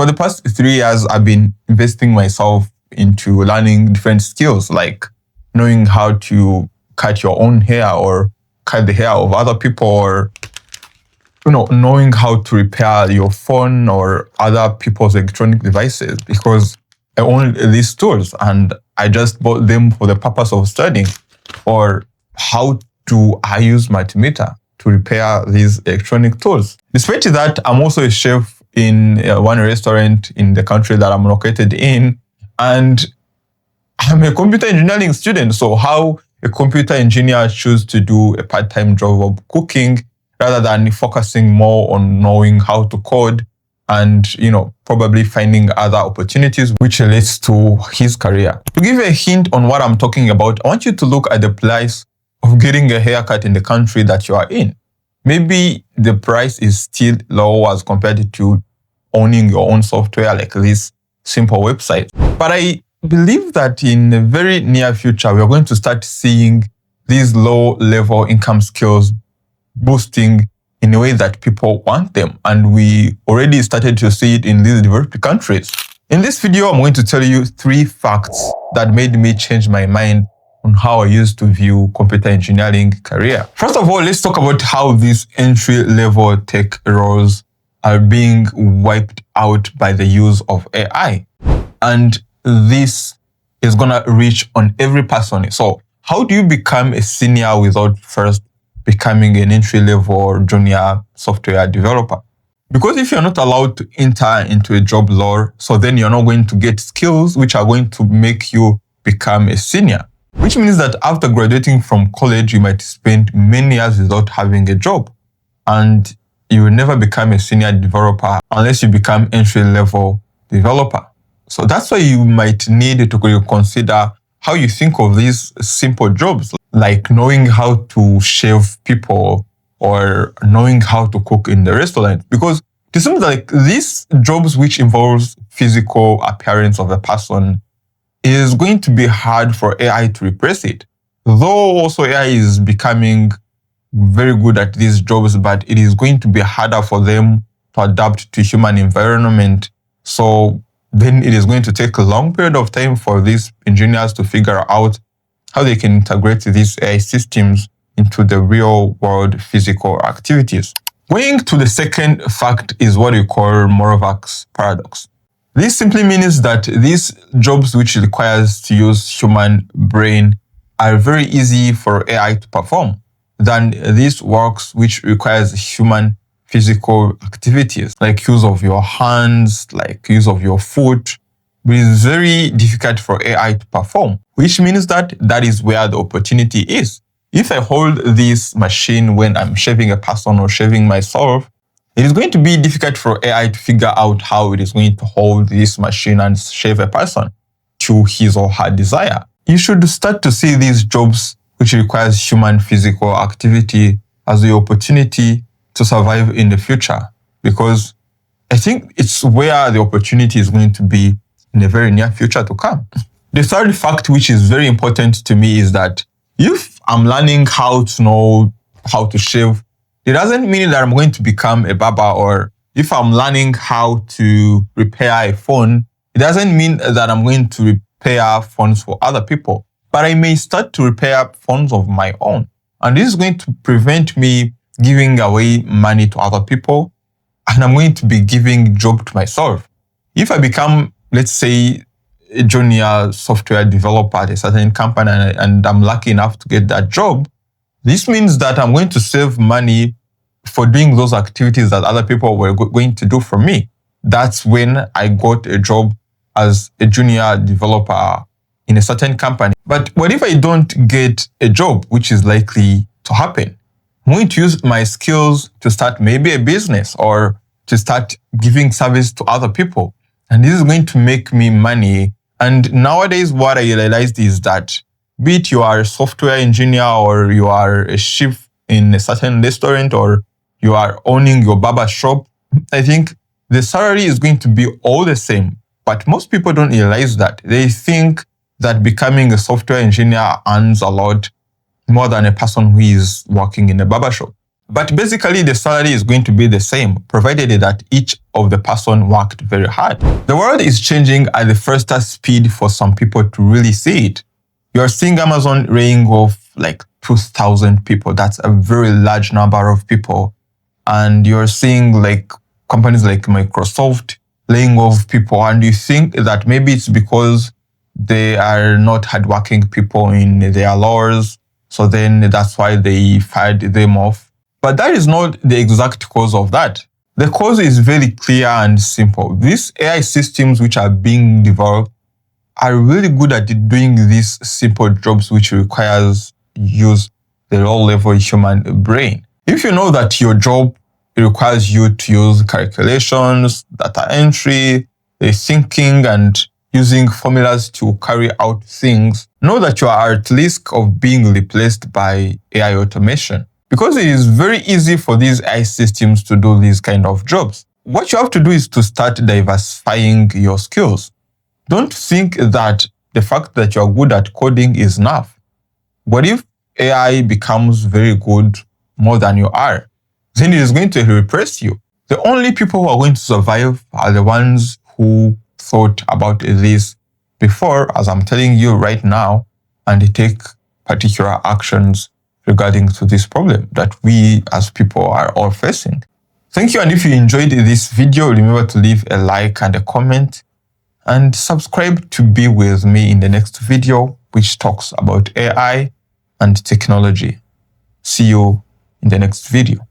For the past 3 years, I've been investing myself into learning different skills, like knowing how to cut your own hair or cut the hair of other people, or knowing how to repair your phone or other people's electronic devices, because I own these tools and I just bought them for the purpose of studying. Or how do I use Matimeter to repair these electronic tools? Despite that, I'm also a chef in one restaurant in the country that I'm located in, and I'm a computer engineering student. So how a computer engineer choose to do a part-time job of cooking rather than focusing more on knowing how to code and, probably finding other opportunities which relates to his career. To give a hint on what I'm talking about, I want you to look at the price of getting a haircut in the country that you are in. Maybe the price is still low as compared to owning your own software like this simple website. But I believe that in the very near future, we're going to start seeing these low-level income skills boosting in a way that people want them. And we already started to see it in these developed countries. In this video, I'm going to tell you 3 facts that made me change my mind on how I used to view computer engineering career. First of all, let's talk about how these entry-level tech roles are being wiped out by the use of AI. And this is gonna reach on every person. So how do you become a senior without first becoming an entry-level or junior software developer? Because if you're not allowed to enter into a job role, so then you're not going to get skills which are going to make you become a senior. Which means that after graduating from college, you might spend many years without having a job. And you will never become a senior developer unless you become entry-level developer. So that's why you might need to consider how you think of these simple jobs, like knowing how to shave people or knowing how to cook in the restaurant. Because it seems like these jobs which involves physical appearance of a person is going to be hard for AI to replace it. Though also AI is becoming very good at these jobs, but it is going to be harder for them to adapt to human environment. So then it is going to take a long period of time for these engineers to figure out how they can integrate these AI systems into the real world physical activities. Going to the second fact is what we call Moravec's paradox. This simply means that these jobs which requires to use human brain are very easy for AI to perform than these works which requires human physical activities, like use of your hands, like use of your foot, which is very difficult for AI to perform, which means that that is where the opportunity is. If I hold this machine when I'm shaving a person or shaving myself, it is going to be difficult for AI to figure out how it is going to hold this machine and shave a person to his or her desire. You should start to see these jobs which requires human physical activity as the opportunity to survive in the future, because I think it's where the opportunity is going to be in the very near future to come. The third fact, which is very important to me, is that if I'm learning how to know how to shave, it doesn't mean that I'm going to become a barber. Or if I'm learning how to repair a phone, it doesn't mean that I'm going to repair phones for other people. But I may start to repair phones of my own. And this is going to prevent me giving away money to other people, and I'm going to be giving job to myself. If I become, let's say, a junior software developer at a certain company and I'm lucky enough to get that job, this means that I'm going to save money for doing those activities that other people were going to do for me. That's when I got a job as a junior developer in a certain company. But what if I don't get a job, which is likely to happen? I'm going to use my skills to start maybe a business or to start giving service to other people. And this is going to make me money. And nowadays, what I realized is that be it you are a software engineer or you are a chef in a certain restaurant or you are owning your barber shop, I think the salary is going to be all the same. But most people don't realize that. They think that becoming a software engineer earns a lot more than a person who is working in a barber shop. But basically, the salary is going to be the same, provided that each of the person worked very hard. The world is changing at the fastest speed for some people to really see it. You're seeing Amazon laying off like 2,000 people. That's a very large number of people. And you're seeing like companies like Microsoft laying off people. And you think that maybe it's because they are not hardworking people in their laws. So then that's why they fired them off. But that is not the exact cause of that. The cause is very clear and simple. These AI systems which are being developed are really good at doing these simple jobs which requires use the low-level human brain. If you know that your job requires you to use calculations, data entry, thinking, and using formulas to carry out things, know that you are at risk of being replaced by AI automation. Because it is very easy for these AI systems to do these kind of jobs. What you have to do is to start diversifying your skills. Don't think that the fact that you're good at coding is enough. What if AI becomes very good more than you are? Then it is going to replace you. The only people who are going to survive are the ones who thought about this before, as I'm telling you right now, and they take particular actions regarding to this problem that we as people are all facing. Thank you, and if you enjoyed this video, remember to leave a like and a comment, and subscribe to be with me in the next video, which talks about AI and technology. See you in the next video.